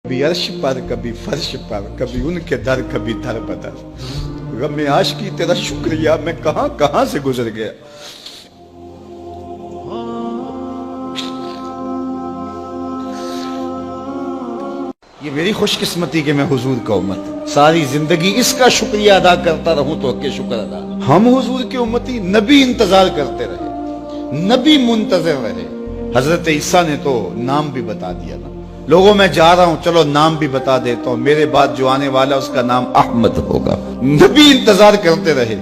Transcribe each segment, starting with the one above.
کبھی عرش پر کبھی فرش پر کبھی ان کے در کبھی در بدر غم عاشقی تیرا شکریہ میں کہاں کہاں سے گزر گیا۔ یہ میری خوش قسمتی کہ میں حضور کا امت ساری زندگی اس کا شکریہ ادا کرتا رہوں تو کہ شکر ادا۔ ہم حضور کے امتی نبی انتظار کرتے رہے، نبی منتظر رہے۔ حضرت عیسیٰ نے تو نام بھی بتا دیا نا، لوگوں میں جا رہا ہوں چلو نام بھی بتا دیتا ہوں، میرے بعد جو آنے والا اس کا نام احمد ہوگا۔ نبی انتظار کرتے رہے،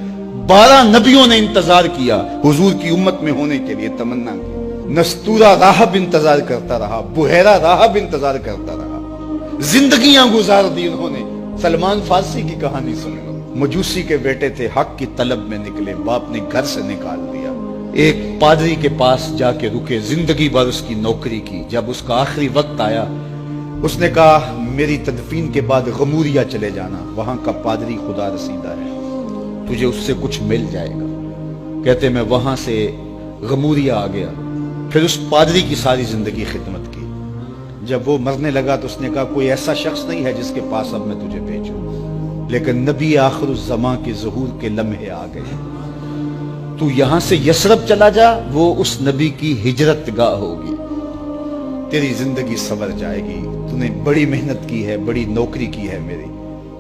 12 نبیوں نے انتظار کیا حضور کی امت میں ہونے کے لیے، تمنا کی۔ نستورہ راہب انتظار کرتا رہا، بحیرہ راہب انتظار کرتا رہا، زندگیاں گزار دی انہوں نے۔ سلمان فارسی کی کہانی سن لو، مجوسی کے بیٹے تھے، حق کی طلب میں نکلے، باپ نے گھر سے نکال دیا، ایک پادری کے پاس جا کے رکے، زندگی بھر اس کی نوکری کی۔ جب اس کا آخری وقت آیا اس نے کہا میری تدفین کے بعد غموریا چلے جانا، وہاں کا پادری خدا رسیدہ ہے، تجھے اس سے کچھ مل جائے گا۔ کہتے میں وہاں سے غموریا آ گیا، پھر اس پادری کی ساری زندگی خدمت کی۔ جب وہ مرنے لگا تو اس نے کہا کوئی ایسا شخص نہیں ہے جس کے پاس اب میں تجھے بھیجوں، لیکن نبی آخر الزماں کے ظہور کے لمحے آ گئے، تو یہاں سے یثرب چلا جا، وہ اس نبی کی ہجرت گاہ ہوگی، تیری زندگی سنور جائے گی، تو نے بڑی محنت کی ہے، بڑی نوکری کی ہے میری۔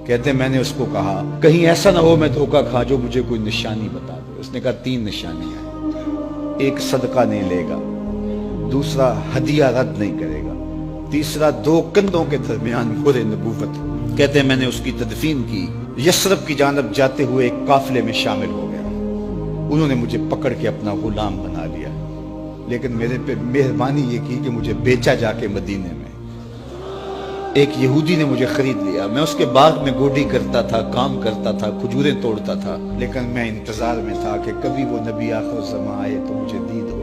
کہتے میں نے اس کو کہا کہیں ایسا نہ ہو میں دھوکہ کھا جو مجھے کوئی نشانی بتا دے۔ اس نے کہا 3 نشانیاں ہیں، ایک صدقہ نہیں لے گا، دوسرا ہدیہ رد نہیں کرے گا، تیسرا 2 کندھوں کے درمیان مہر نبوت۔ کہتے میں نے اس کی تدفین کی، یثرب کی جانب جاتے ہوئے ایک قافلے میں شامل ہو گیا، انہوں نے مجھے پکڑ کے اپنا غلام بنا لیا، لیکن میرے پہ مہربانی یہ کی کہ مجھے بیچا جا کے مدینے میں۔ ایک یہودی نے مجھے خرید لیا، میں اس کے باغ میں گوڈی کرتا تھا، کام کرتا تھا، کھجوریں توڑتا تھا، لیکن میں انتظار میں تھا کہ کبھی وہ نبی آخر الزماں آئے تو مجھے دید ہو۔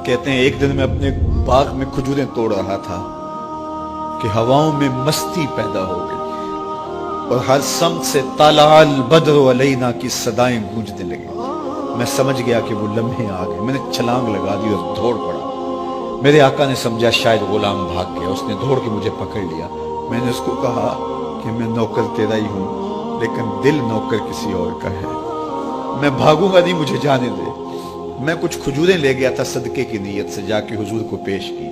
کہتے ہیں ایک دن میں اپنے باغ میں کھجوریں توڑ رہا تھا کہ ہواؤں میں مستی پیدا ہو گئی اور ہر سمت سے طلع البدر علینا کی صدائیں گونجنے لگی۔ میں سمجھ گیا کہ وہ لمحے آ گئے، میں نے چھلانگ لگا دی اور دوڑ پڑا۔ میرے آقا نے سمجھا شاید غلام بھاگ گیا، اس نے دوڑ کے مجھے پکڑ لیا۔ میں نے اس کو کہا کہ میں نوکر تیرا ہی ہوں، لیکن دل نوکر کسی اور کا ہے، میں بھاگوں گا نہیں، مجھے جانے دے۔ میں کچھ کھجوریں لے گیا تھا صدقے کی نیت سے، جا کے حضور کو پیش کی۔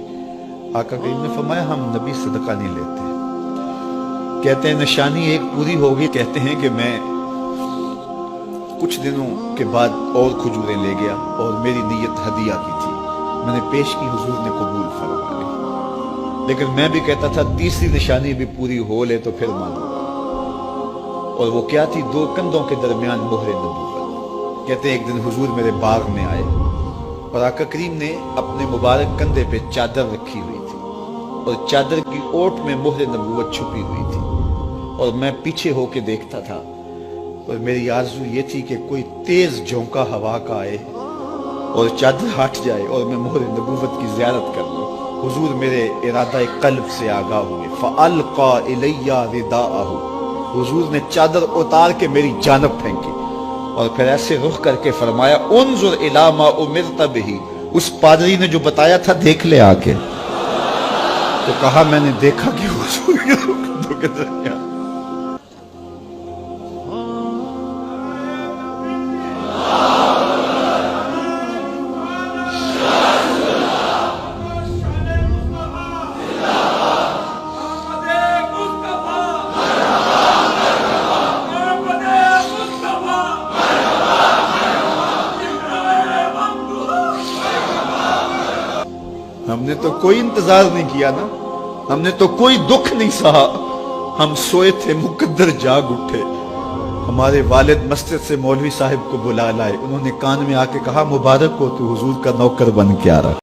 آقا کریم نے فرمایا ہم نبی صدقہ نہیں لیتے۔ کہتے ہیں نشانی ایک پوری ہوگی، کہتے ہیں کہ میں کچھ دنوں کے بعد اور کھجوریں لے گیا اور میری نیت ہدیہ کی تھی، میں نے پیش کی، حضور نے قبول فرما لی۔ لیکن میں بھی کہتا تھا تیسری نشانی بھی پوری ہو لے تو پھر مانوں گا، اور وہ کیا تھی؟ 2 کندھوں کے درمیان مہر نبوت۔ کہتے ہیں ایک دن حضور میرے باغ میں آئے اور آقا کریم نے اپنے مبارک کندھے پہ چادر رکھی ہوئی تھی اور چادر کی اوٹ میں مہر نبوت چھپی ہوئی تھی، اور میں پیچھے ہو کے دیکھتا تھا، اور میری آرزو یہ تھی کہ کوئی تیز جھونکا ہوا کا آئے اور چادر ہٹ جائے اور میں مہر نبوت کی زیارت کر لوں۔ حضور میرے ارادہ قلب سے آگاہ ہوئے، فَأَلْقَى إِلَيَّ رِدَاءَهُ، حضور نے چادر اتار کے میری جانب پھینکی اور پھر ایسے رخ کر کے فرمایا انظر الی ما امرت بہ، اس پادری نے جو بتایا تھا دیکھ لے آ کے۔ تو کہا میں نے دیکھا کہ حضور کے کندھوں کے درمیان ہم نے تو کوئی انتظار نہیں کیا نا، ہم نے تو کوئی دکھ نہیں سہا، ہم سوئے تھے مقدر جاگ اٹھے۔ ہمارے والد مسجد سے مولوی صاحب کو بلا لائے، انہوں نے کان میں آ کے کہا مبارک ہو تو حضور کا نوکر بن کے آ رہا۔